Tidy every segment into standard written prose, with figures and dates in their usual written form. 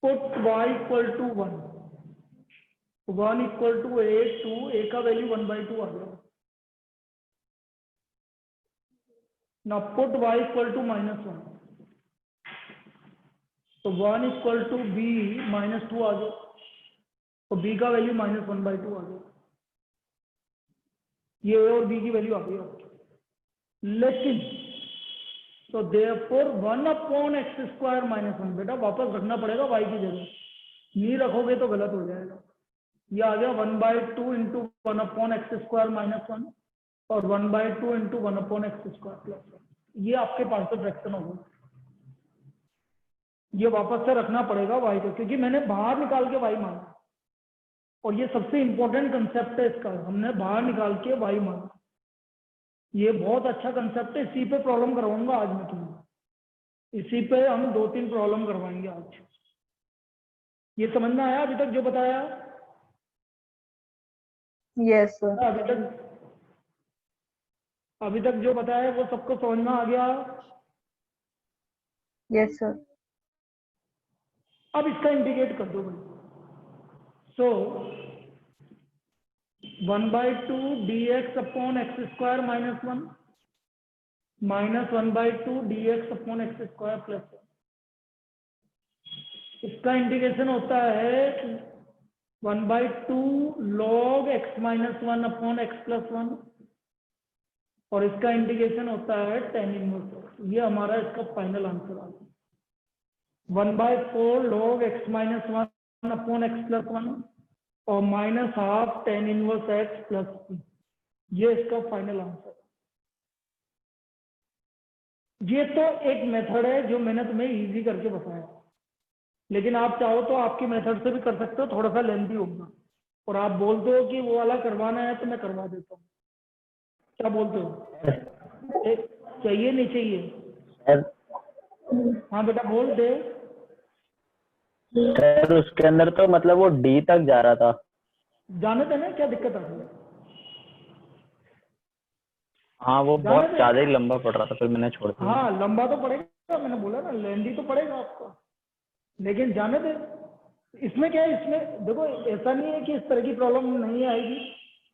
Put y equal to 1, 1 equal to a, 2, a का value 1/2 आ गया। ना पुट y इक्वल टू -1, तो 1 इक्वल टू b -2 आ गया, तो b का वैल्यू -1/2 आ गया। ये a और b की वैल्यू आ गई आपकी। लेकिन तो देयरफॉर 1/x² -1, बेटा वापस रखना पड़ेगा y की जगह, नहीं रखोगे तो गलत हो जाएगा। ये आ गया 1/2 इंटू 1/x² -1 और 1/2 इंटू 1/x² +1। ये आपके पास तो फ्रैक्शन होगा, ये वापस से रखना पड़ेगा y को, क्योंकि मैंने बाहर निकाल के y माना, और ये सबसे इंपॉर्टेंट कंसेप्ट है इसका, हमने बाहर निकाल के y माना। ये बहुत अच्छा कंसेप्ट है, इसी पे प्रॉब्लम करवाऊंगा आज मैं तुम्हें, इसी पे हम 2-3 प्रॉब्लम करवाएंगे आज। ये समझ में आया अभी तक जो बताया? Yes sir. अभी तक जो बताया वो सबको समझ में आ गया? Yes sir. अब इसका इंटीग्रेट कर दो भाई। सो 1/2 dx upon x² -1 minus 1/2 dx upon x² +1। इसका इंटीग्रेशन होता है 1/2 log x -1 अपॉन x +1, और इसका इंटीग्रेशन होता है tan इनवर्स। ये हमारा इसका फाइनल आंसर आ गया, 1/4 log x -1 अपॉन x +1 और -½ tan इनवर्स x +p। ये इसका फाइनल आंसर। ये तो एक मेथड है जो मैंने तुम्हें इजी करके बताया, लेकिन आप चाहो तो आपकी मेथड से भी कर सकते हो, थोड़ा सा लेंथी होगा, और आप बोलते हो कि वो वाला करवाना है तो मैं करवा देता हूँ। क्या बोलते हो? चाहिए नहीं चाहिए? हाँ बेटा बोल दे। सर उसके अंदर तो मतलब वो डी तक जा रहा था। जाने देना, क्या दिक्कत आती है? हाँ वो बहुत ज्यादा ही लंबा पड़ रहा था, फिर मैंने छोड़ दिया। हाँ लंबा तो पड़ेगा, मैंने बोला ना लेंथी तो पड़ेगा आपको, लेकिन जाने दे। इसमें क्या है, इसमें देखो ऐसा नहीं है कि इस तरह की प्रॉब्लम नहीं आएगी।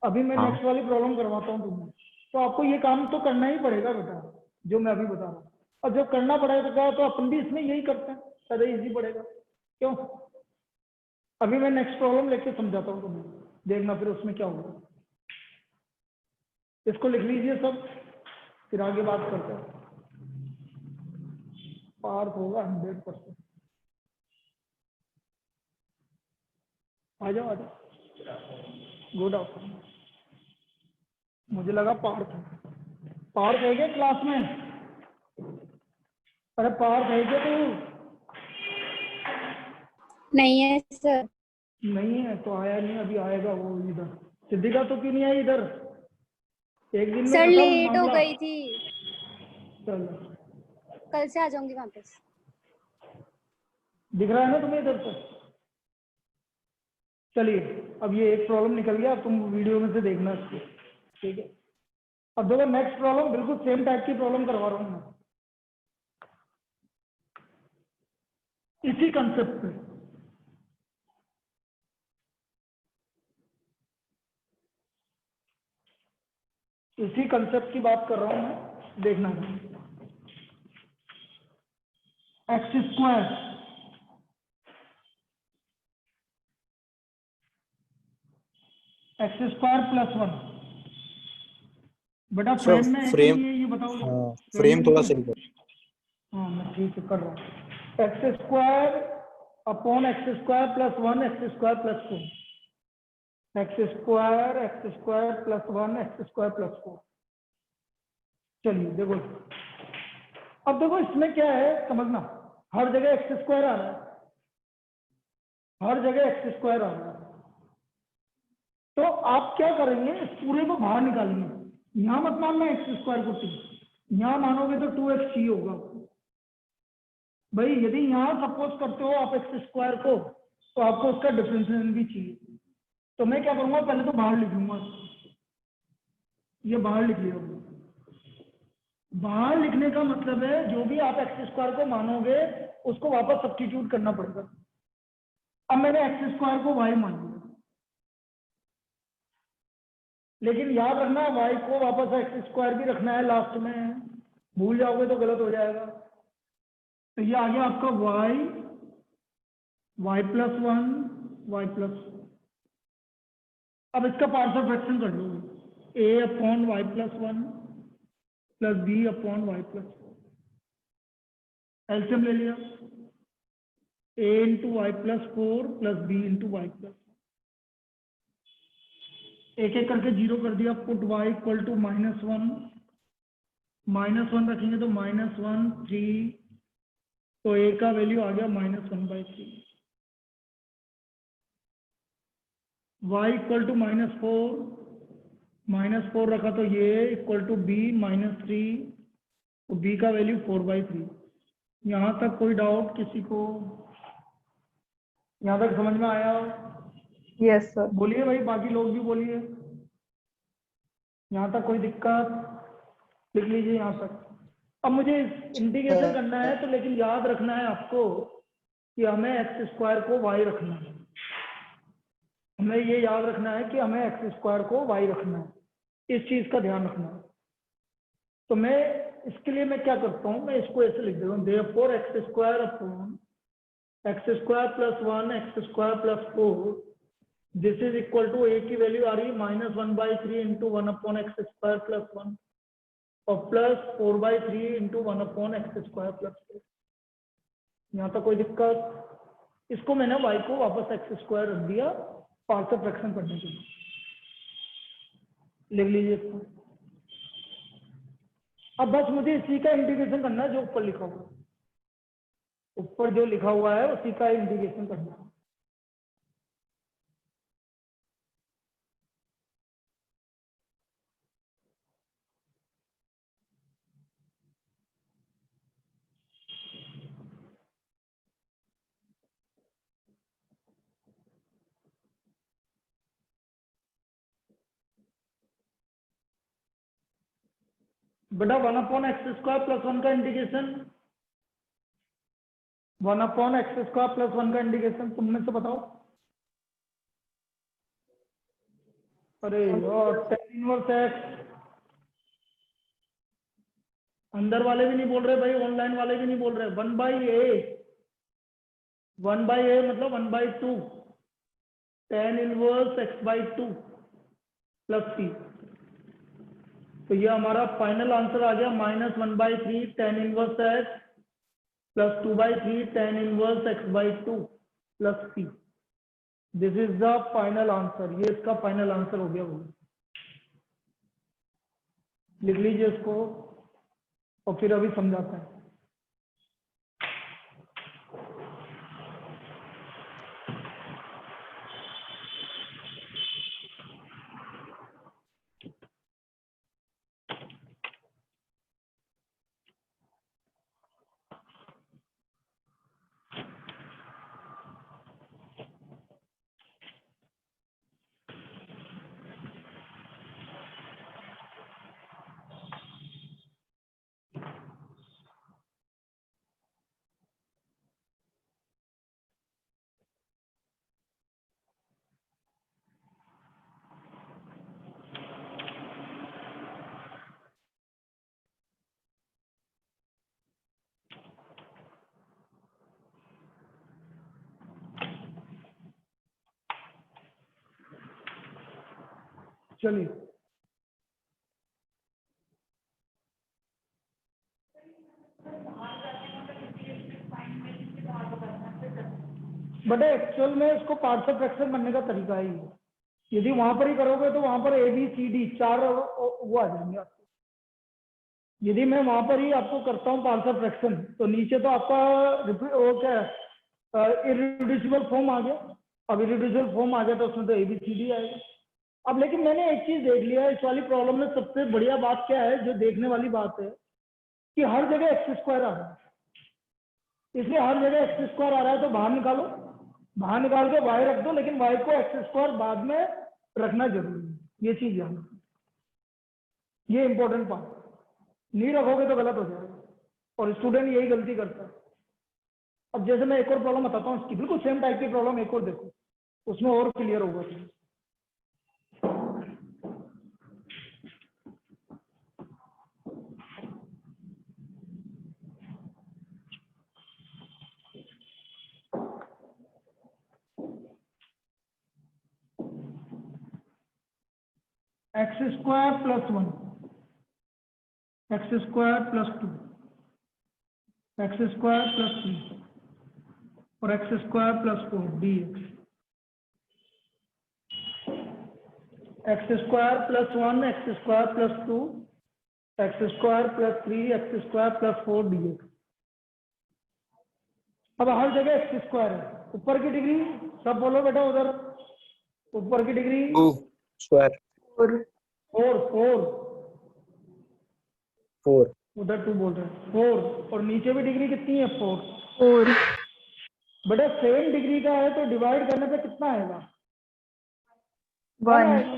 अभी मैं नेक्स्ट वाली प्रॉब्लम करवाता हूँ तुम्हें, तो आपको ये काम तो करना ही पड़ेगा बेटा, जो मैं अभी बता रहा हूँ। और जब करना पड़ेगा तो अपन भी इसमें यही करते हैं, ज़्यादा इजी पड़ेगा। क्यों? अभी मैं नेक्स्ट प्रॉब्लम लेके समझाता हूँ तुम्हें, देखना फिर उसमें क्या होगा। इसको लिख लीजिए सब, फिर आगे बात करते हैं। पार्थ होगा 100%। आ जाओ आ जाओ। Good afternoon. मुझे लगा पार्थ है। पार्थ है क्या क्लास में? अरे पार्थ है क्या तू? नहीं है सर। नहीं है तो आया नहीं, अभी आएगा वो इधर। सिद्धिका तो क्यों नहीं आई इधर? एक दिन में सर खत्म लेट हो मामला। गई थी, चलो कल से आ जाऊंगी वापस। दिख रहा है ना तुम्हें इधर से? चलिए अब ये एक प्रॉब्लम निकल गया, अब तुम वीडियो में से देखना इसको, ठीक है? अब देखो नेक्स्ट प्रॉब्लम बिल्कुल सेम टाइप की प्रॉब्लम करवा रहा हूँ मैं, इसी कंसेप्ट पे। इसी कंसेप्ट की बात कर रहा हूँ मैं, देखना। x² x² +1। बेटा फ्रेम में है कि नहीं है ये बताओ। हाँ, फ्रेम फ्रेम थोड़ा नहीं सही है? कर। हाँ मैं ठीक है कर रहा हूँ। x² upon x² +1 x² +4, x² +1 x² +4। चलिए देखो, अब देखो इसमें क्या है समझना, हर जगह x² आ रहा है, हर जगह x² आ रहा है। तो आप क्या करेंगे, इस पूरे को बाहर निकालेंगे। यहां मत मानना x² को t, यहां मानोगे तो 2x ही होगा भाई। यदि यहां सपोज करते हो आप x² को, तो आपको उसका डिफरेंशिएशन भी चाहिए। तो मैं क्या करूंगा, पहले तो बाहर लिखूंगा, ये बाहर लिख लिया। बाहर लिखने का मतलब है जो भी आप x² को मानोगे उसको वापस सब्स्टिट्यूट करना पड़ेगा। अब मैंने एक्स स्क्वायर को वाई मान लिया, लेकिन याद रखना वाई को वापस एक्स स्क्वायर भी रखना है लास्ट में, भूल जाओगे तो गलत हो जाएगा। तो ये आ गया आपका Y, Y plus one, Y plus. अब इसका पार्शियल फ्रैक्शन कर लो, A upon Y plus one plus B upon Y plus, LCM ले लिया, A into Y plus four plus B into Y plus, एक एक करके जीरो कर दिया, पुट वाई इक्वल टू -1 रखेंगे तो -1 3, तो ए का वैल्यू आ गया -1/3, वाई इक्वल टू -4 रखा तो ये इक्वल टू बी -3, तो बी का वैल्यू 4/3। यहाँ तक कोई डाउट किसी को? यहाँ तक समझ में आया? Yes sir. बोलिए भाई, बाकी लोग भी बोलिए। यहाँ तक कोई दिक्कत? लिख लीजिए यहाँ तक। अब मुझे इंटीग्रेशन करना है, तो लेकिन याद रखना है आपको कि हमें एक्स स्क्वायर को वाई रखना है। हमें ये याद रखना है कि हमें एक्स स्क्वायर को वाई रखना है, इस चीज का ध्यान रखना है। तो मैं इसके लिए मैं क्या करता हूँ, मैं इसको ऐसे लिख देता हूँ, therefore x square upon x square plus 1 x square plus 4, this is equal to A की वैल्यू आ रही है -1/3 into 1 upon x square plus 1 और plus 4/3 into 1 upon x square plus 4। यहाँ तक कोई दिक्कत? इसको मैंने y को वापस एक्स स्क्वायर रख दिया पार्शियल फ्रैक्शन करने के लिए। लिख लीजिए इसको। अब बस मुझे इसी का इंटीग्रेशन करना है, जो ऊपर लिखा हुआ है, ऊपर जो लिखा हुआ है उसी का इंटीग्रेशन करना है। बेटा 1 अपॉन एक्स स्क्वायर प्लस 1 का integration, 1 upon x square plus 1 का इंटीग्रेशन तुम में से बताओ। अरे यार, tan इनवर्स एक्स। अंदर वाले भी नहीं बोल रहे भाई, ऑनलाइन वाले भी नहीं बोल रहे। 1/a, 1/a मतलब 1/2 tan inverse x/2 plus c। तो ये हमारा फाइनल आंसर आ गया -1/3 tan inverse x plus 2/3 tan inverse x/2 plus c। This is the final answer. ये इसका फाइनल आंसर हो गया। वो लिख लीजिए इसको और फिर अभी समझाते हैं। चलिए, बट एक्चुअल में इसको पार्शियल फ्रैक्शन करने का तरीका ही है। यदि वहां पर ही करोगे तो वहां पर ए बी सी डी 4 वो आ जाएंगे आपको। यदि मैं वहां पर ही आपको करता हूँ पार्शियल फ्रैक्शन, तो नीचे तो आपका वो क्या है, इररिड्यूसिबल फॉर्म आ गया। अब इररिड्यूसिबल फॉर्म आ गया तो उसमें तो ए बी सी डी आएगा। अब लेकिन मैंने एक चीज देख लिया है इस वाली प्रॉब्लम में, सबसे बढ़िया बात क्या है, जो देखने वाली बात है कि हर जगह एक्स स्क्वायर आ रहा है। इसलिए हर जगह एक्स स्क्वायर आ रहा है तो बाहर निकालो, बाहर निकाल के वाई रख दो, लेकिन वाई को एक्स स्क्वायर बाद में रखना जरूरी है। ये चीज याद रखो, ये इंपॉर्टेंट पार्ट। नहीं रखोगे तो गलत हो जाएगा और स्टूडेंट यही गलती करता है। अब जैसे मैं एक और प्रॉब्लम बताता हूँ इसकी, बिल्कुल सेम टाइप की प्रॉब्लम एक और देखो, उसमें और क्लियर होगा। X square plus 1, x square plus 2, x square plus 3 और x square plus 4 D x square plus 1, x square plus 2, x square plus 3, x square plus 4 D. अब हर जगह एक्स स्क्वायर है, ऊपर की डिग्री सब बोलो बेटा, उधर ऊपर की डिग्री 2 स्क्वायर 4 4 4, 4 उधर 2 बोल रहे हैं 4, और नीचे भी डिग्री कितनी है 4। 4 बेटा सेम डिग्री का है तो डिवाइड करने पे कितना आएगा? 1 आएगा।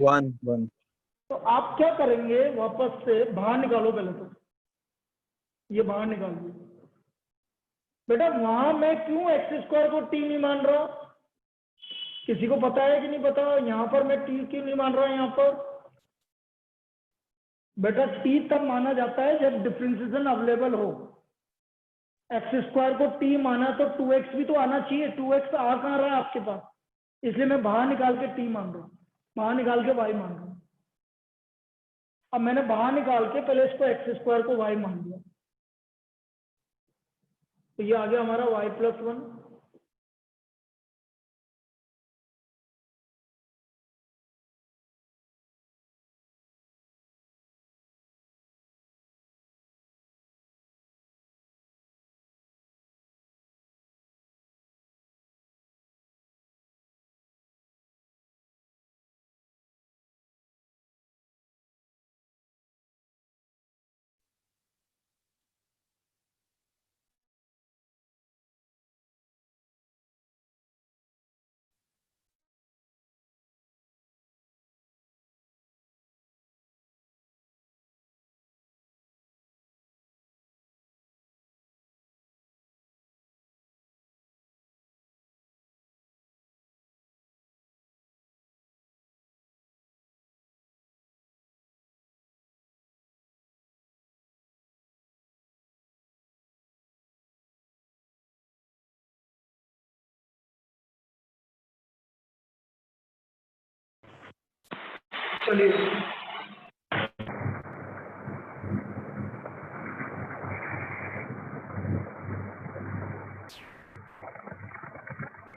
1 1 तो आप क्या करेंगे, वापस से बाहर निकालो, पहले तो ये बाहर निकालिए। बेटा वहां मैं क्यों एक्स स्क्वायर को टी नहीं मान रहा? किसी को पता है कि नहीं पता? यहाँ पर मैं टी क्यों नहीं मान रहा? यहाँ पर बेटा टी तब माना जाता है जब डिफरेंशिएशन अवेलेबल हो। एक्स स्क्वायर को टी माना तो 2x भी तो आना चाहिए, 2x आ कहाँ रहा है आपके पास? इसलिए मैं बाहर निकाल के टी मान रहा हूँ, बाहर निकाल के y मान रहा हूँ। अब मैंने बाहर निकाल के पहले इसको एक्स स्क्वायर को y मान लिया, तो ये आ गया हमारा y प्लस 1। चलिए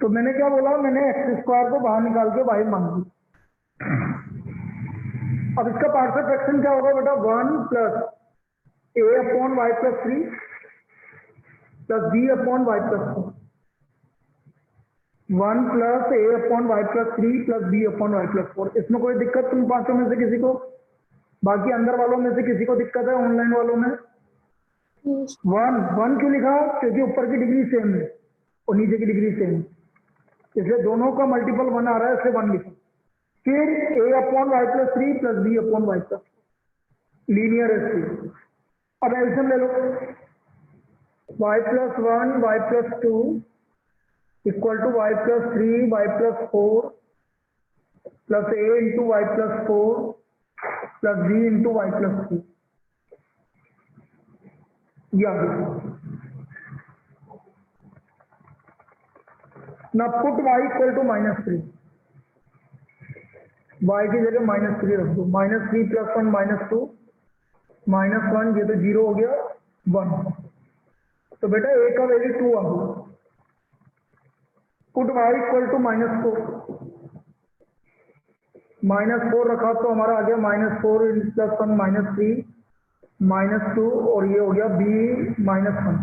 तो मैंने क्या बोला, मैंने एक्स स्क्वायर को बाहर निकाल के y मान ली। अब इसका पार्शियल फ्रैक्शन क्या होगा बेटा? 1 plus a upon Y plus 3 plus b upon Y plus 4, 1 plus a upon Y plus 3 plus b upon Y plus 4। इसमें कोई दिक्कत तुम पांचों में से किसी को? बाकी अंदर वालों में से किसी को दिक्कत है? ऑनलाइन वालों में 1 क्यों लिखा? क्योंकि ऊपर की डिग्री सेम है और नीचे की डिग्री सेम है, इसलिए दोनों का मल्टीपल 1 आ रहा है, इसलिए 1 लिखा। फिर a upon Y plus 3 plus b upon Y plus 4, linear है। अब एल्सियम ले लो, y plus 1 y plus 2 equal to y plus 3 y plus 4 plus a into Y plus 4 plus b into Y plus 3। ये आ गया। ना put y equal to -3, y की जगह -3 रख दो, -3 प्लस 1 -2 -1, ये तो 0 हो गया 1, तो बेटा a का वैल्यू 2 आ गया। पुट y इक्वल टू -4 रखा तो हमारा आ गया -4 प्लस 1 -3 -2, और ये हो गया b -1,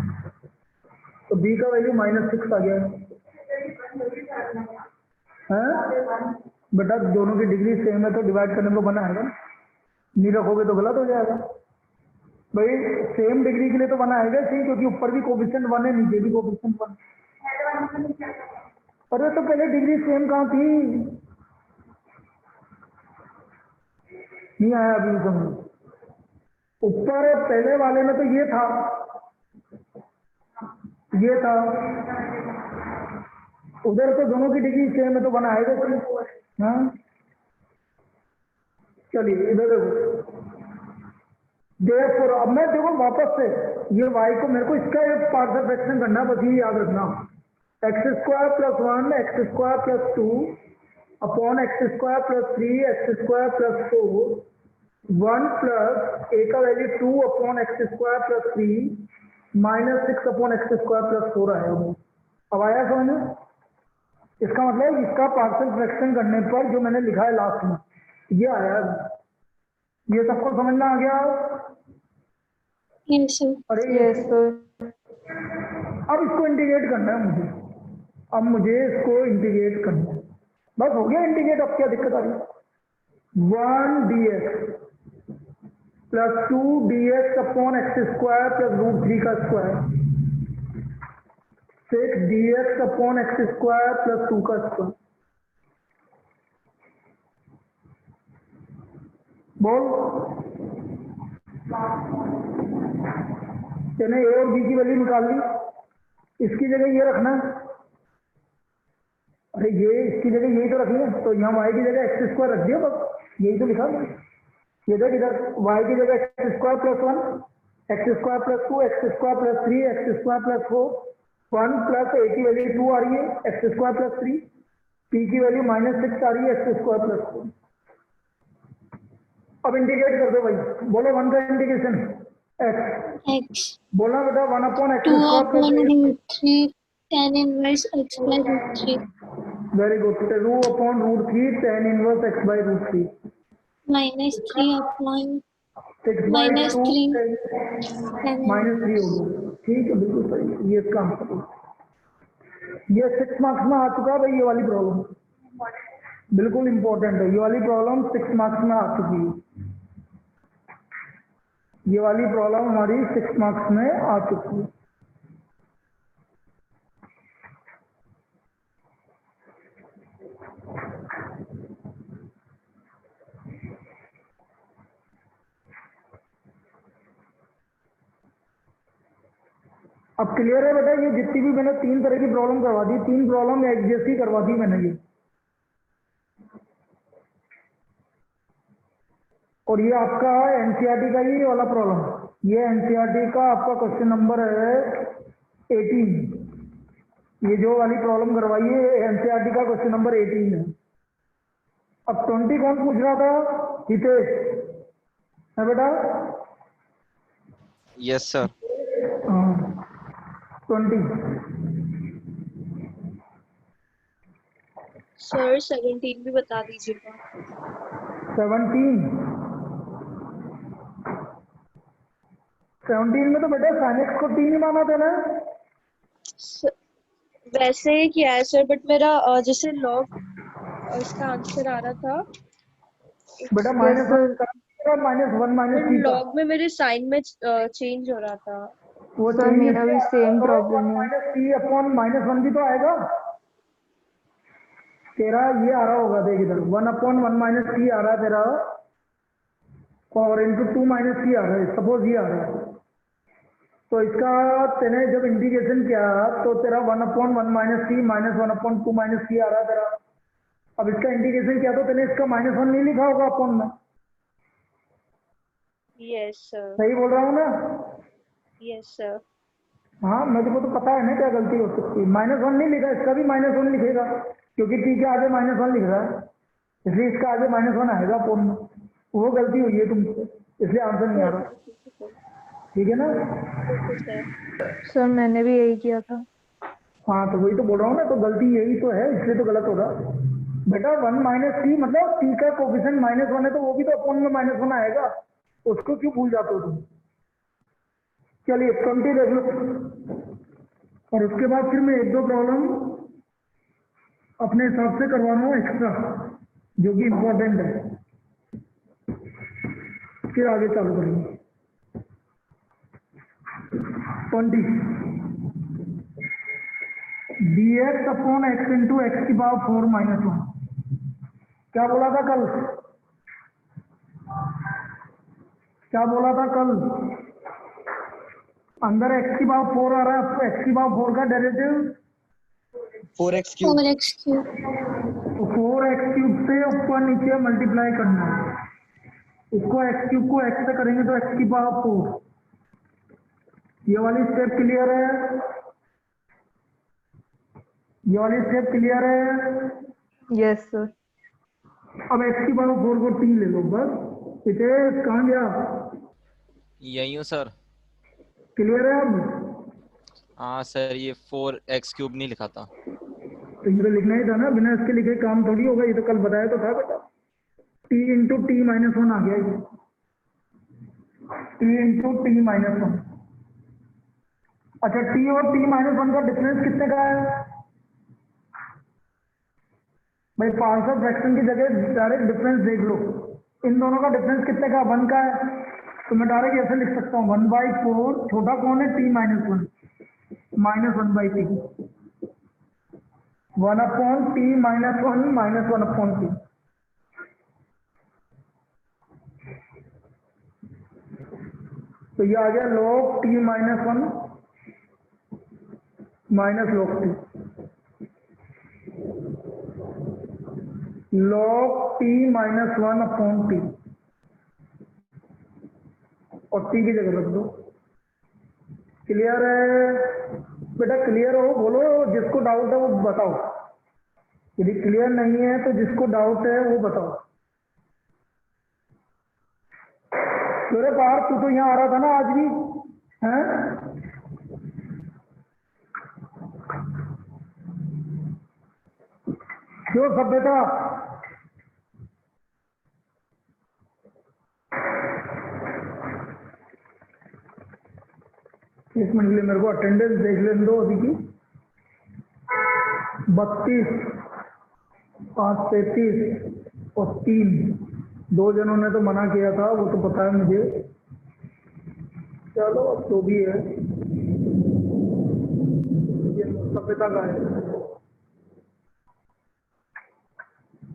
तो b का वैल्यू -6 आ गया है। बेटा दोनों की डिग्री सेम है तो डिवाइड करने को बना आएगा, नहीं रखोगे तो गलत हो जाएगा। भाई सेम डिग्री के लिए तो बना आएगा सही, क्योंकि ऊपर भी कोफिशिएंट 1 है, नीचे भी कोफिशिएंट 1। अरे तो पहले डिग्री सेम कहाँ थी? नहीं आया अभी समझ? ऊपर पहले वाले में तो ये था, ये था, उधर तो दोनों की डिग्री सेम है तो बना आएगा सर। हाँ चलिए इधर देखो, देयरफॉर अब मैं देखो वापस से ये y को मेरे को इसका एक पार्शियल फ्रैक्शन करना है, बस ये याद रखना, x square plus 1 x square plus 2 upon x square plus 3 x square plus 4 1 plus A का value 2 upon x square plus 3 minus 6 upon x square plus 4 आया वो। अब आया समझ में? इसका मतलब इसका पार्शियल फ्रैक्शन करने पर जो मैंने लिखा है लास्ट में ये आया, ये सबको समझना आ गया? Yes, sir. अरे Yes, sir. अब इसको इंटीग्रेट करना है मुझे, अब मुझे इसको इंटीग्रेट करना है, बस हो गया इंटीग्रेट। अब क्या दिक्कत आ रही है? 1 dx plus 2 dx upon x square plus root 3 का square 6 dx upon x square plus 2 का स्क्वायर। बोल तेने ए और बी की वैल्यू निकाल ली, इसकी जगह ये रखना, अरे ये इसकी जगह यही तो रखी है, तो यहाँ y की जगह एक्स स्क्वायर रख दिया, बस यही तो लिखा है। ये देख इधर y की जगह x square plus 1 x square plus 2 x square plus 3 x square plus 4 1 plus a की वैल्यू 2 आ रही है एक्स स्क्वायर प्लस 3 p की वैल्यू -6 आ रही है एक्स स्क्वायर प्लस 4। अब इंटीग्रेट कर दो भाई, बोलो 1 का इंटीग्रेशन x, X. बोलना बेटा 1 upon x 2 square upon plus root 3 tan inverse x by root 3 very good, 2 upon root 3 tan inverse x by root 3 minus 3 upon 6 by minus 2 3 tan -3 हो inverse. गया। ठीक है बिल्कुल सही है, ये इसका आंसर है। ये 6 मार्क्स में आ चुका है भाई, ये वाली प्रॉब्लम बिल्कुल इंपॉर्टेंट है, ये वाली प्रॉब्लम 6 मार्क्स में आ चुकी है, ये वाली प्रॉब्लम हमारी 6 मार्क्स में आ चुकी है। अब क्लियर है बेटा, ये जितनी भी मैंने 3 तरह की प्रॉब्लम करवा दी, 3 प्रॉब्लम एक जैसी करवा दी मैंने ये, और ये आपका एनसीईआरटी का ही वाला प्रॉब्लम, ये एनसीईआरटी का आपका क्वेश्चन नंबर है 18, ये जो वाली प्रॉब्लम करवाई है एनसीईआरटी का क्वेश्चन नंबर 18 है। अब 20 कौन पूछ रहा था? हितेश है बेटा? Yes sir. हाँ 20 सर 17 भी बता दीजिएगा। 17 में तो बेटा साइन एक्स को 3 ही माना था ना? वैसे ही किया है सर, बट मेरा जैसे लॉग इसका आंसर आ रहा था बेटा Yes, sir. -1 -3 का लॉग में मेरे साइन में चेंज हो रहा था। वो Sir, मेरा भी same problem है। -3 अपॉन -1 भी तो आएगा तेरा, ये आ रहा होगा देख इधर 1 अपॉन 1 -3 आ रहा है तेरा, और इंटू 2 -3 आ रहा है, सपोज ये आ रहा है, तो इसका तेने जब इंटीग्रेशन किया तो तेरा 1 अपॉन 1 -3 -1 अपॉन 2 -3 आ रहा है तेरा। अब इसका इंटीग्रेशन किया तो तेने इसका -1 नहीं लिखा होगा अपॉन में, यस सर। सही बोल रहा हूँ ना? Yes sir. हाँ मेरे को तो पता है ना क्या गलती हो सकती है, -1 नहीं लिखा, इसका भी -1 लिखेगा क्योंकि टी के आगे -1 लिख रहा है, इसलिए इसका आगे -1 आएगा फोन में, वो गलती हुई है तुमसे, इसलिए आंसर नहीं आ रहा। ठीक है ना? सर मैंने भी यही किया था। हाँ तो वही तो बोल रहा हूँ ना, तो गलती यही तो है, इसलिए तो गलत होगा बेटा। 1 -3 मतलब टी का कोफिशिएंट -1 है तो वो भी तो अपॉन में -1 आएगा, उसको क्यों भूल जाते हो तुम? चलिए 20 देख लो, और उसके बाद फिर मैं 1-2 प्रॉब्लम अपने हिसाब से करवाना हूँ एक्स्ट्रा, जो कि इम्पोर्टेंट है, फिर आगे चालू करेंगे। 20 dx upon x into x की पावर 4 -1, क्या बोला था कल? क्या बोला था कल? अंदर x की पावर 4 आ रहा है, तो x की पावर 4 का derivative 4x cube. 4x cube. तो 4x क्यूब से ऊपर नीचे मल्टीप्लाई करना है। इसको x क्यूब को x से करेंगे तो x की पावर 4। ये वाली स्टेप क्लियर है? ये वाली स्टेप क्लियर है? Yes sir. अब x की पावर 4 को t ले लो बस। इसे कहाँ गया? यही हूँ सर। क्लियर है अब? हाँ सर, ये 4x क्यूब नहीं लिखा था। तो ये तो लिखना ही था ना, बिना इसके लिखे काम थोड़ी होगा। ये तो कल बताया तो था बेटा। t इंटू टी माइनस 1 आ गया ये। t into t minus 1। अच्छा, t और t माइनस 1 का डिफरेंस कितने का है भाई? पार्शियल फ्रैक्शन की जगह डायरेक्ट डिफरेंस देख लो। इन दोनों का डिफरेंस कितने का? 1 का है। तो मैं डायरेक्ट ऐसे लिख सकता हूँ 1/4। छोटा कौन है? t minus 1 minus 1/t। 1/t minus 1 minus 1/t। तो ये आ गया log t minus 1 minus log t। log t minus 1/t और t की जगह रख दो। क्लियर है बेटा? क्लियर हो बोलो, जिसको डाउट है वो बताओ। यदि क्लियर नहीं है तो जिसको डाउट है वो बताओ। तेरे पार तू तो यहाँ आ रहा था ना आज भी, हैं? क्यों सभ्यता? एक मिनट के लिए मेरे को अटेंडेंस देख लेने दो अभी की। 32, 5, 33 और 3। 2 जनों ने तो मना किया था, वो तो पता है मुझे। चलो अब जो भी है, ये सभ्यता का है।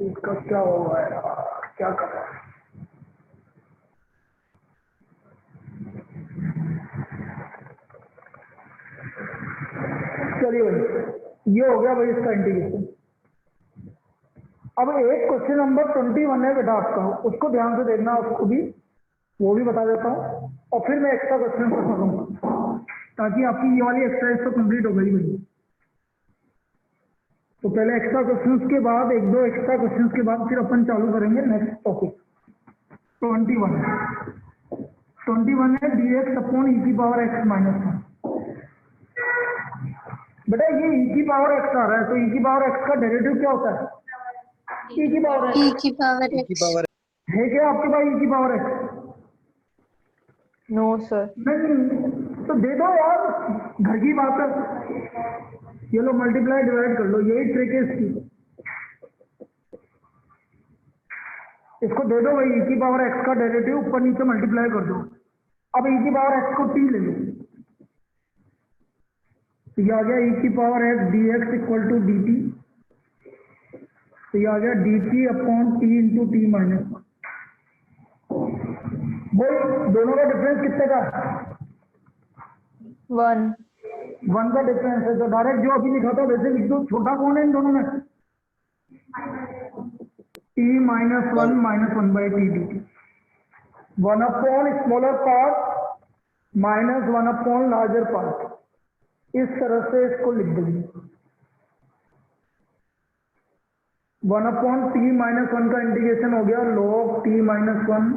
इसका क्या होगा यार, क्या कर रहा है? चलिए भाई, ये हो गया भाई इसका इंटीग्रेशन। अब एक क्वेश्चन नंबर 21 है बेटा आपका, उसको ध्यान से देखना। उसको भी वो भी बता देता हूँ और फिर मैं एक्स्ट्रा क्वेश्चन करूँगा ताकि आपकी ये वाली एक्सरसाइज तो कंप्लीट हो गई भाई। तो पहले एक्स्ट्रा क्वेश्चंस के बाद, 1-2 एक्स्ट्रा क्वेश्चंस के बाद फिर अपन चालू करेंगे नेक्स्ट टॉपिक। 21 है dx अपॉन e की पावर x माइनस 1। बेटा ये e की पावर x आ रहा है, तो e की पावर x का डेरिवेटिव क्या होता है? e की पावर e x की पावर x. है क्या आपके पास e की पावर x? No sir. नहीं तो दे दो यार, घर की बात है। ये लो मल्टीप्लाई डिवाइड कर लो, यही ट्रिक है इसकी। इसको दे दो भाई, e की पावर x का डेरिवेटिव ऊपर नीचे मल्टीप्लाई कर दो। अब e की पावर x को t ले लो, तो ये आ गया e की power x dx equal to dt। तो ये आ गया dt upon t into t minus 1। भाई दोनों का डिफरेंस कितने का? 1 का डिफरेंस है। तो डायरेक्ट जो अभी लिखा था वैसे लिख दो। छोटा कौन है इन दोनों में? t minus 1 minus 1/t dt। 1 upon smaller part minus 1 upon larger part. इस तरह से इसको लिख देंगे। 1 अपॉन t माइनस 1 का इंटीग्रेशन हो गया log t minus 1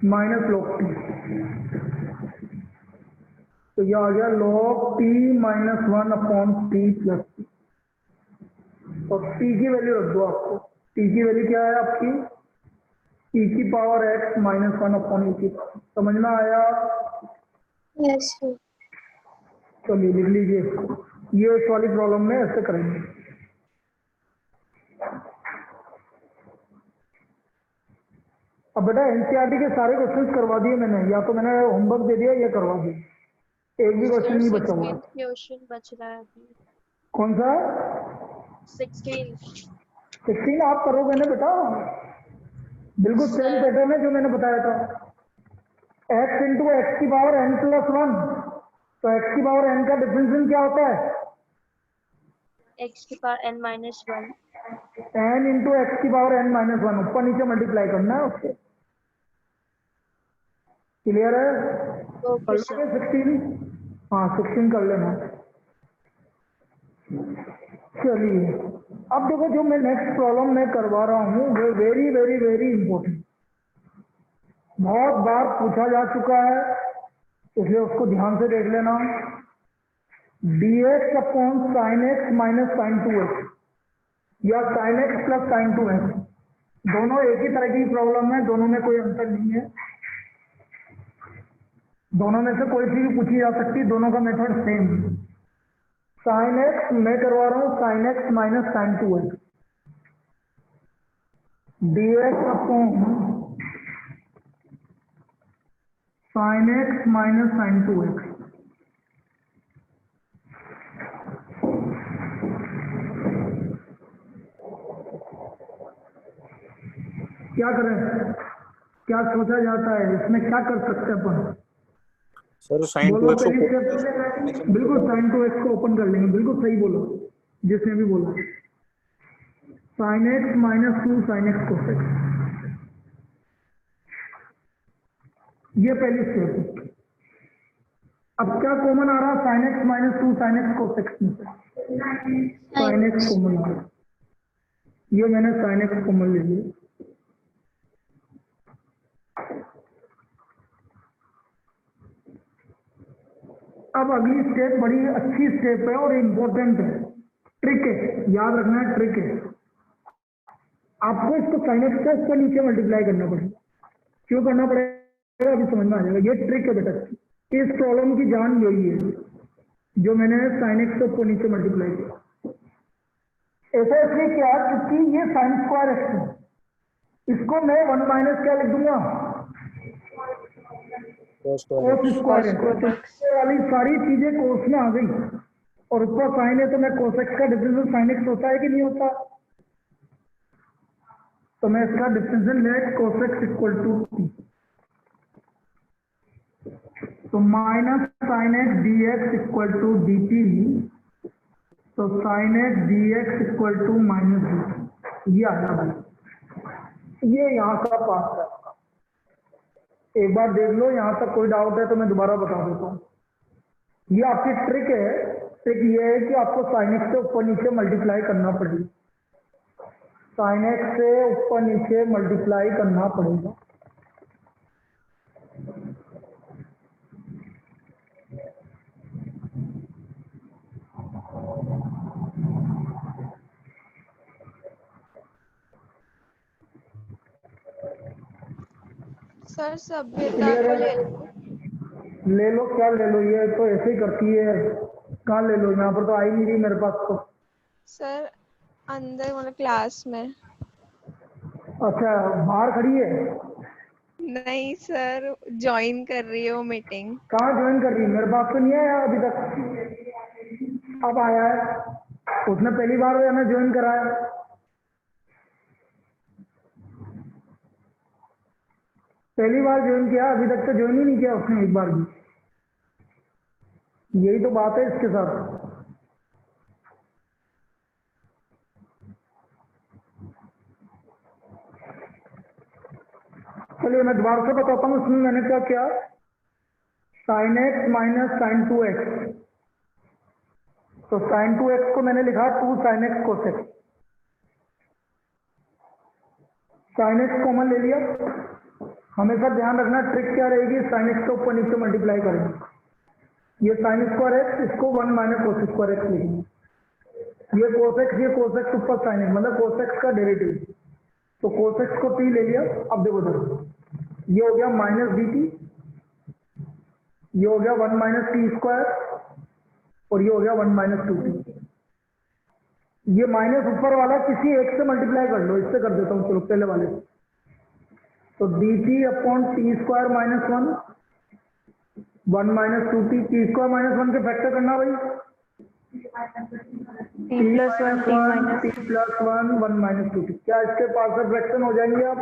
minus log t। तो यह आ गया log t minus 1 upon t plus t। और t की वैल्यू रख दो आपको। t की वैल्यू क्या है आपकी? e की power x minus 1 upon e की पावर। समझना आया? Yes, sir. चलिए लिख लीजिए इसको। ये इस वाली प्रॉब्लम में ऐसे करेंगे। अब बेटा एनसीईआरटी के सारे क्वेश्चंस करवा दिए मैंने, या तो मैंने होमवर्क दे दिया या करवा दिया। एक भी क्वेश्चन नहीं बचा हुआ। 16th क्वेश्चन बच रहा है अभी। कौन सा? 16। 16 आप करोगे ना बेटा, बिल्कुल सेम पैटर्न है जो मैंने बताया था। x इंटू एक्स की पावर n प्लस 1 तो x की पावर n का डिफरेंशियल क्या होता है? x की power n minus 1। n into x की पावर n माइनस 1, ऊपर नीचे मल्टीप्लाई करना है उसके। क्लियर है? कर ओके सर। लोगे 16? हाँ 16 कर लेना। चलिए अब देखो, जो मैं नेक्स्ट प्रॉब्लम मैं करवा रहा हूँ वो वेरी वेरी वेरी इंपॉर्टेंट, बहुत बार पूछा जा चुका है, इसलिए उसको ध्यान से देख लेना। dx upon sine x minus sine 2x या sine x plus sign 2x, दोनों एक ही तरह की प्रॉब्लम है, दोनों में कोई अंतर नहीं है, दोनों में से कोई सी भी पूछी जा सकती है, दोनों का मेथड सेम है। साइन एक्स मैं करवा रहा हूँ sine x minus sine 2x, dx upon sine x minus sine 2x। क्या करें, क्या सोचा जाता है इसमें, क्या कर सकते हैं अपन? सर साइन बोलो 2x पहली को स्टेप। बिल्कुल साइन 2x को ओपन कर लेंगे, बिल्कुल सही बोलो जिसने भी बोला। Sine x minus 2 sine x cos x, ये पहली स्टेप। अब क्या कॉमन आ रहा है? Sine x minus 2 sine x cos x में से साइन एक्स कॉमन आ रहा है, ये मैंने साइन एक्स कॉमन ले लिया। अब अगली स्टेप बड़ी अच्छी स्टेप है और इम्पोर्टेंट है, ट्रिक है, याद रखना है, ट्रिक है। आपको इसको साइन एक्स को ऊपर नीचे मल्टीप्लाई करना पड़ेगा। क्यों करना पड़ेगा अभी समझ में आ जाएगा, ये ट्रिक है बेटा। इस प्रॉब्लम की जान यही है जो मैंने साइन एक्स को ऊपर नीचे मल्टीप्लाई किया। ऐसा इसलिए किया क्योंकि ये साइन स्क्वायर एक्स है, इसको मैं 1 माइनस क्या लिख दूंगा? Cos square x. वाली सारी चीजें कोस में आ गई और ऊपर साइन है, तो मैं कोस एक्स का डिफरेंशियल साइन एक्स होता है कि नहीं होता? तो मैं इसका differential let cos x equal to T, तो minus sine x D X equal to D T, तो sine x D X equal to minus D. ये आया भाई, ये यहाँ का पार्ट है। एक बार देख लो, यहाँ तक कोई डाउट है तो मैं दोबारा बता देता हूँ। ये आपकी ट्रिक है। ट्रिक ये है कि आपको साइन एक्स से ऊपर नीचे मल्टीप्लाई करना पड़ेगा, साइन एक्स से ऊपर नीचे मल्टीप्लाई करना पड़ेगा। सर सभ्यता को ले लो। ले लो, क्या ले लो, ये तो ऐसे ही करती है। कहाँ ले लो, यहाँ पर तो आई नहीं रही मेरे पास तो। सर अंदर मतलब क्लास में। अच्छा, बाहर खड़ी है? नहीं सर, ज्वाइन कर रही हो मीटिंग। कहाँ ज्वाइन कर रही है? मेरे पास तो नहीं आया अभी तक। अब आया है, उसने पहली बार हमें ज्वाइन कराया। पहली बार ज्वाइन किया, अभी तक तो ज्वाइन ही नहीं किया उसने एक बार भी। यही तो बात है इसके साथ। चलिए मैं दोबारा से बताता हूँ इसमें मैंने क्या किया। Sign x minus sine 2x, तो साइन 2x को मैंने लिखा 2 sine x cosec. Sine x common ले लिया। हमेशा ध्यान रखना ट्रिक क्या रहेगी, साइन एक्स को ऊपर नीचे मल्टीप्लाई करेंगे। ये साइन स्क्वायर एक्स, इसको 1 माइनस कोस स्क्वायर एक्स लिखेंगे। ये कोस एक्स, ये कोस एक्स ऊपर साइन एक्स, मतलब कोस एक्स का डेरिवेटिव। तो कोस एक्स को t ले लिया। अब देखो देखो, ये हो गया माइनस डी टी, ये हो गया 1 माइनस टी स्क्वायर, और ये हो गया 1 माइनस 2t। ये माइनस ऊपर वाला किसी एक से मल्टीप्लाई कर लो, इससे कर देता हूँ, चलो पहले वाले से। तो D T upon T square minus 1 minus 2t, T square minus 1 के फैक्टर करना भाई। t plus 1 t minus t plus 1 minus 2t। क्या इसके पार्शियल फ्रैक्शन हो जाएंगे? अब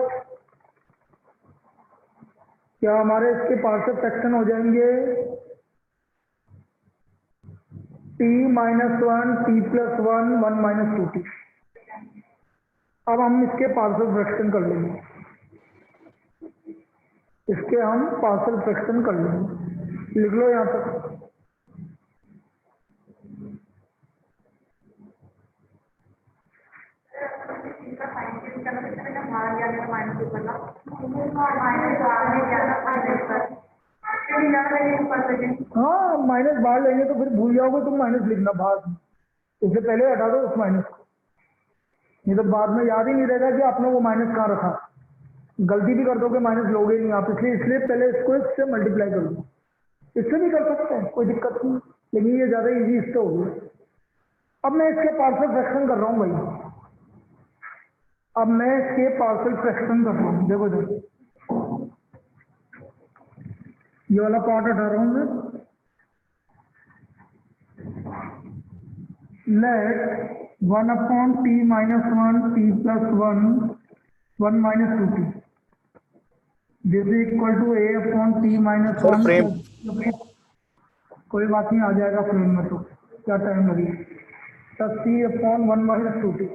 क्या हमारे इसके पार्शियल फ्रैक्शन हो जाएंगे? t minus one t plus one one minus two T. अब हम इसके पार्शियल फ्रैक्शन कर लेंगे, इसके हम पार्शियल फ्रैक्शन कर लेंगे। लिख लो यहाँ तक। हाँ माइनस बाहर लेंगे तो फिर भूल जाओगे तुम माइनस लिखना बाद में, इससे पहले हटा दो उस माइनस को, नहीं तो बाद में याद ही नहीं रहेगा कि आपने वो माइनस कहाँ रखा। गलती भी कर दोगे माइनस लोगे नहीं आप, इसलिए पहले इसको इससे मल्टीप्लाई कर दो। इससे भी कर सकते हैं, कोई दिक्कत नहीं, लेकिन ये ज़्यादा इजी इससे हो गया। अब मैं इसके पार्शियल फ्रैक्शन कर रहा हूँ भाई, अब मैं इसके पार्शियल फ्रैक्शन कर रहा हूँ। देखो देखो ये वाला पार्ट हटा रहा हूँ मैं। Let one upon t minus one t plus one one minus two t this is equal to a upon t minus Sir, one. frame. कोई बात नहीं, आ जाएगा फ्रेम में, तो क्या टाइम लगेगा। Plus t upon one minus two t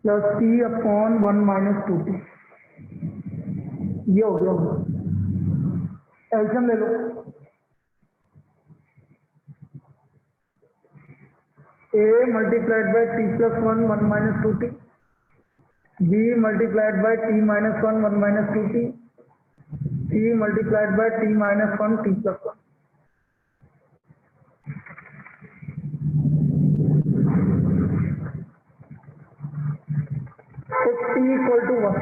plus t upon one minus two t, ये हो गया। एल्सियम ले लो। a multiplied by t plus one one minus two t, b multiplied by t minus one one minus two t, c multiplied by t minus one t plus one. तो t equal to one,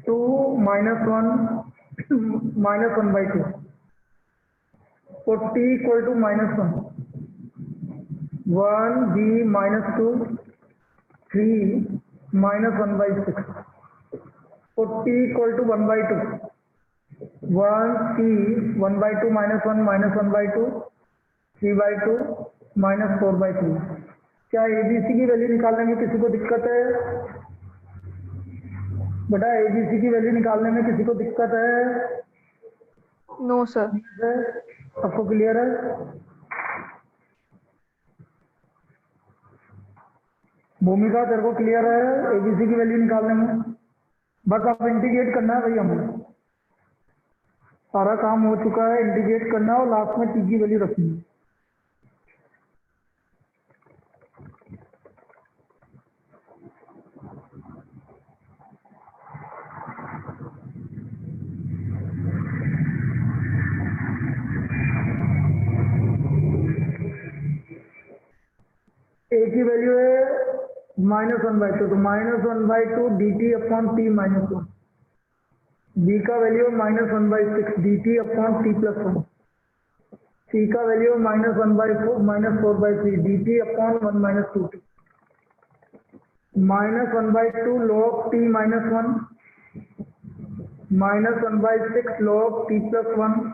two minus one by two, तो t equal to minus one b minus two, three minus one by six, तो t equal to one by two, one c one by two minus one by two, three by two minus four by three. क्या ABC की value निकालने में किसी को दिक्कत है? बेटा ABC की वैल्यू निकालने में किसी को दिक्कत है? No sir. सबको क्लियर है? भूमिका तेरे को क्लियर है ABC की वैल्यू निकालने में? बस अब इंटीग्रेट करना है भाई, हमें सारा काम हो चुका है, इंटीग्रेट करना और लास्ट में t की वैल्यू रखनी है। a की वैल्यू है माइनस वन बाई टू, तो minus one by to D T upon t minus one. b का वैल्यू है minus one by six D T upon T plus one. c का value है minus one by four minus four by three D T upon one minus two T. Minus one by to log T minus one, minus one by six log T plus one,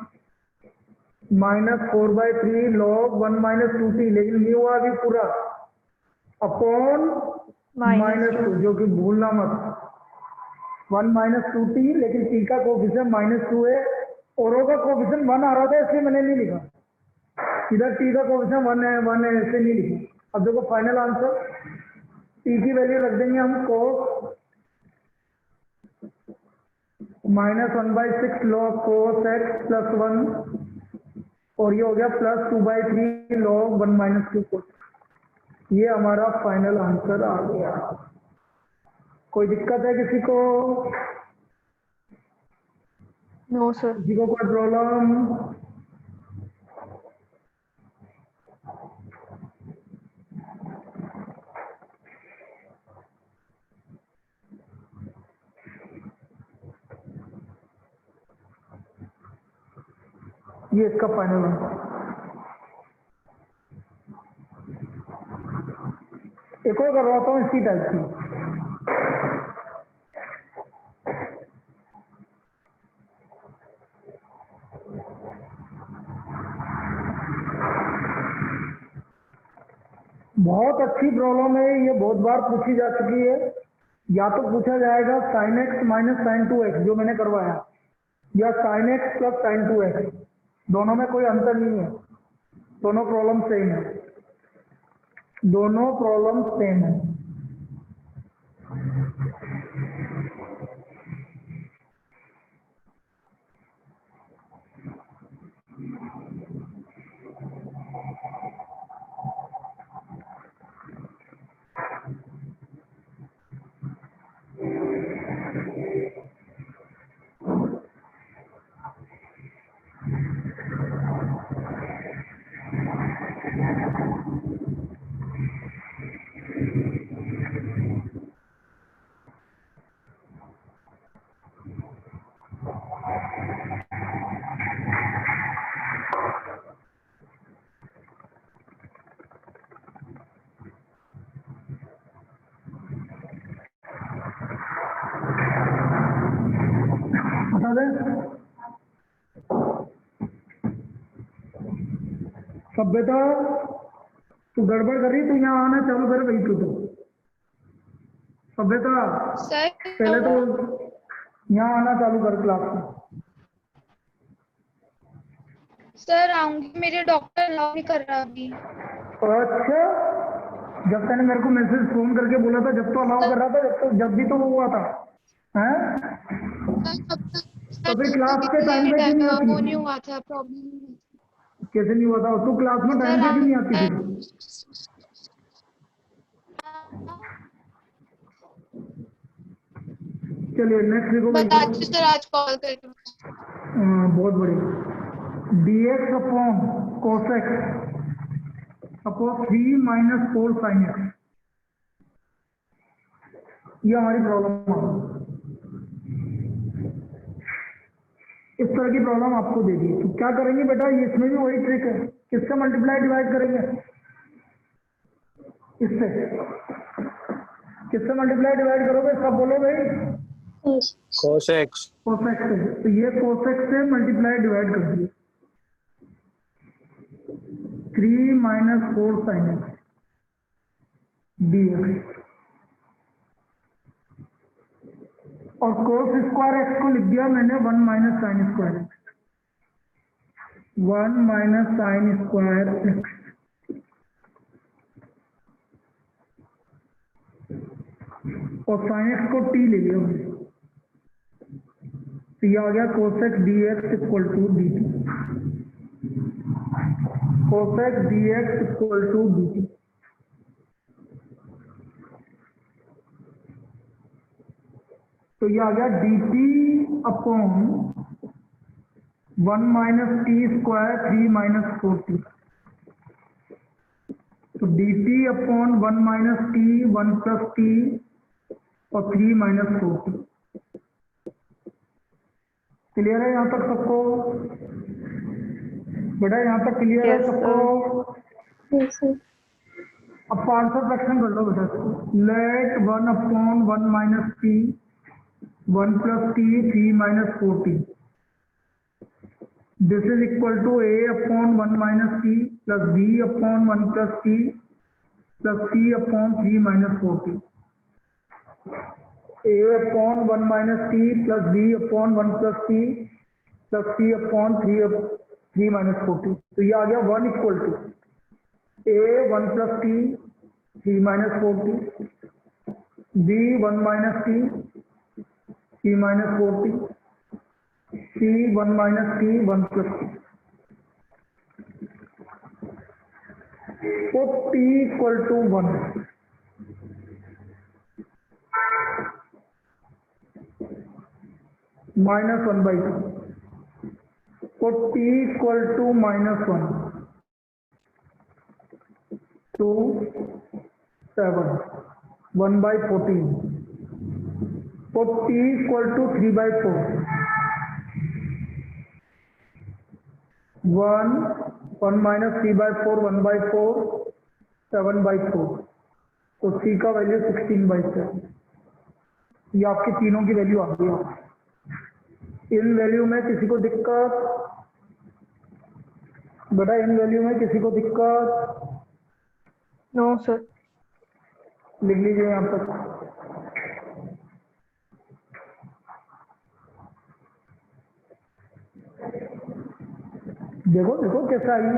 minus four by three log one minus two T, लेकिन ये हुआ अभी पूरा upon minus two, जो कि भूलना मत। One minus two T, लेकिन टी का कोफिशिएंट माइनस टू है, औरों का कोफिशिएंट वन आ रहा था इसलिए मैंने नहीं लिखा। इधर टी का कोफिशिएंट वन है ऐसे नहीं लिखा। अब देखो फाइनल आंसर, टी की वैल्यू रख देंगे हम cos minus one by six log cos x plus one, और ये हो गया plus two by three log one minus two cos. ये हमारा फाइनल आंसर आ गया। कोई दिक्कत है किसी को? No sir. किसी को कोई प्रॉब्लम? ये इसका फाइनल आंसर। एक और करवाता हूँ इसी टाइप की। बहुत अच्छी प्रॉब्लम है ये, बहुत बार पूछी जा चुकी है। या तो पूछा जाएगा sign x minus sign to x जो मैंने करवाया, या sine x plus sign to x, दोनों में कोई अंतर नहीं है, दोनों प्रॉब्लम सेम है, दोनों प्रॉब्लम सेम है। बता दें सभ्यता, तू गड़बड़ कर रही, तू यहाँ आना चालू कर वही तो सभ्यता, सर पहले तो यहाँ आना चालू कर क्लास में। सर आऊंगी, मेरे डॉक्टर अलाउ नहीं कर रहा अभी। अच्छा, जब तूने मेरे को मैसेज फोन करके बोला था, जब तो अलाउ कर रहा था, जब भी तो हुआ था, हैं? तो फिर क्लास के टाइम पे क्यों नहीं आती? वो नहीं हुआ था, प्रॉब्लम। कैसे नहीं हुआ था? तू क्लास में टाइम पे क्यों नहीं आती थी? चलिए नेक्स्ट देखो। बताती सर, आज कॉल करके। बहुत बढ़िया। dx upon cosec upon 3 minus 4 sin x, ये हमारी प्रॉब्लम है। इस तरह की प्रॉब्लम आपको दे दी तो क्या करेंगे बेटा? ये इसमें भी वही ट्रिक है, किससे मल्टीप्लाई डिवाइड करेंगे? इससे। किससे मल्टीप्लाई डिवाइड करोगे? सब बोलो भाई। cosec कोसेक से। तो ये कोसेक से मल्टीप्लाई डिवाइड कर दिए, 3 माइनस 4 sin x dx, और कोस स्क्वायर एक्स को लिख दिया मैंने 1 minus sine square x, 1 minus sine square x, और साइन एक्स को टी ले लिया हमने, तो ये आ गया cosec dx equal to dt, cosec dx equal to dt। तो ये आ गया dt upon 1 minus t square 3 minus 4t, तो dt upon 1 minus t 1 plus t और 3 माइनस 4t। क्लियर है यहाँ तक सबको? बेटा यहाँ तक क्लियर है सबको? अब पार्शियल फ्रैक्शन कर लो बेटा इसको। Let 1 upon 1 minus t 1 plus t 3 minus 4t, this is equal to a upon 1 minus t plus b upon 1 plus t plus c upon 3 minus 4t, a upon 1 minus t plus b upon 1 plus t plus c upon 3 minus 4t। तो ये आ गया 1 equal to a 1 plus t 3 minus 4t, b 1 minus t 3 minus 4t, c 1 minus t 1 plus t. तो t equal to 1, minus 1 by 2, तो t equal to minus 1 2 7 1 by 14, तो t equal to 3 by 4 1 minus 3 by 4 1 by 4 7 by 4, तो c का value 16 by 7। ये आपकी तीनों की value आ गई। इन वैल्यू में किसी को दिक्कत? बेटा इन वैल्यू में किसी को दिक्कत? No sir. लिख लीजिए यहाँ पर। देखो देखो कैसा आई।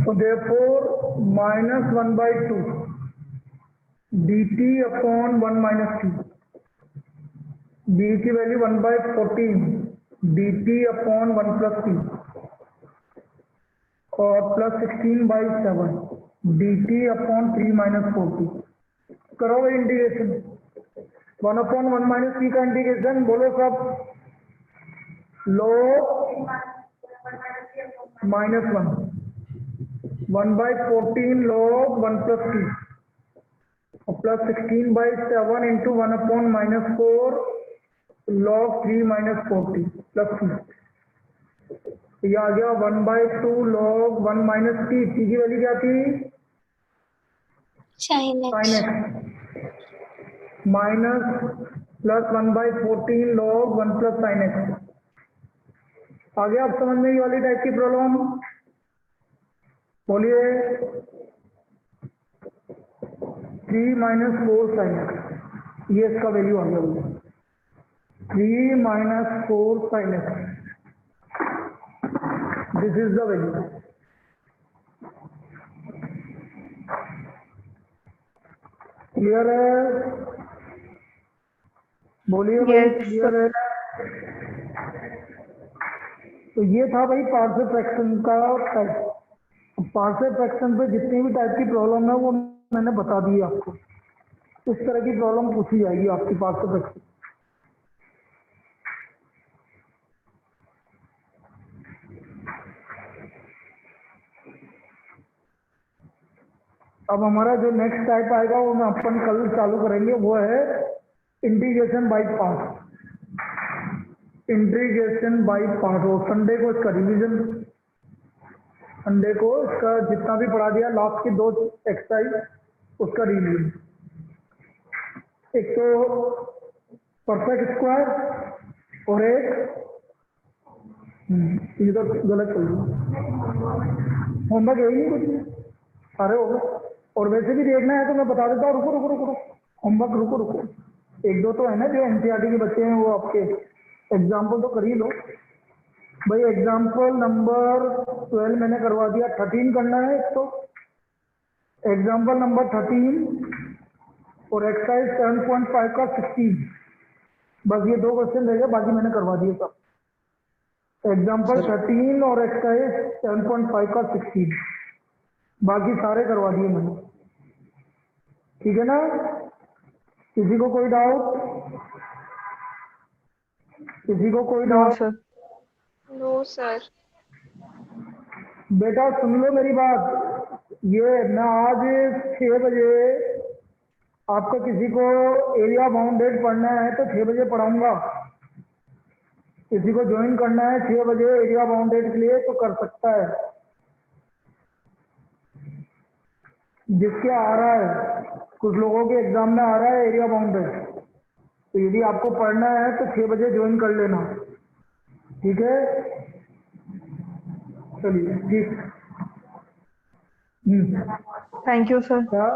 So therefore -1/2 dt upon 1 minus t, d की value 1/14 dt upon 1 plus t और plus 16/7 dt upon 3 minus 4t। करो भाई इंटीग्रेशन। 1/1 minus t का इंटीग्रेशन बोलो सब। log -1 1/14 log 1 plus t और plus 16/7 into 1/-4 log 3 minus 4t plus t। तो ये आ गया 1/2 log 1 minus t। t की वैल्यू क्या थी? sin sin x x minus plus 1/14 log 1 plus sin x। आ गया आप समझ में ये वाली टाइप की प्रॉब्लम? बोलिए। 3 minus 4 sin x, ये इसका वैल्यू आ गया बोलिए। 3 minus 4 sin x, this is the value. Clear है? बोलिए भाई क्लियर है? तो ये था भाई पार्शियल फ्रैक्शन का टाइप। पार्शियल फ्रैक्शन पे जितनी भी टाइप की प्रॉब्लम है वो मैंने बता दी आपको। इस तरह की प्रॉब्लम पूछी जाएगी आपकी पार्शियल फ्रैक्शन। अब हमारा जो नेक्स्ट टाइप आएगा वो मैं अपन कल चालू करेंगे, वो है integration by part. Integration by part. और संडे को इसका रिवीजन, संडे को इसका जितना भी पढ़ा दिया लास्ट की 2 एक्सरसाइज उसका रिवीजन। एक तो परफेक्ट स्क्वायर और एक ये तो गलत चल रही है। होमवर्क यही नहीं कुछ नहीं, सारे हो गए। और वैसे भी देखना है तो मैं बता देता हूँ। रुको रुको रुको रुको होमवर्क रुको रुको। 1-2 तो है ना जो एनसीईआरटी के बच्चे हैं वो आपके एग्जाम्पल तो कर ही लो भाई। एग्जाम्पल नंबर 12 मैंने करवा दिया। 13 करना है एक तो एग्जाम्पल नंबर 13 और एक्सरसाइज 7.5 का 16। बस ये 2 क्वेश्चन रह गए, बाकी मैंने करवा दिए सब। एग्जाम्पल 13 और एक्सरसाइज 7.5 का 16 बाकी सारे करवा दिए मैंने। ठीक है ना? किसी को कोई डाउट? किसी को कोई डाउट? No sir. बेटा सुन लो मेरी बात। ये मैं आज 6 बजे आपको किसी को एरिया बाउंडेड पढ़ना है तो 6 बजे पढ़ाऊंगा। किसी को ज्वाइन करना है 6 बजे एरिया बाउंडेड के लिए तो कर सकता है, जिसके आ रहा है। कुछ लोगों के एग्जाम में आ रहा है एरिया बाउंडेड, तो यदि आपको पढ़ना है तो 6 बजे ज्वाइन कर लेना। ठीक है? चलिए ठीक। Thank you sir. क्या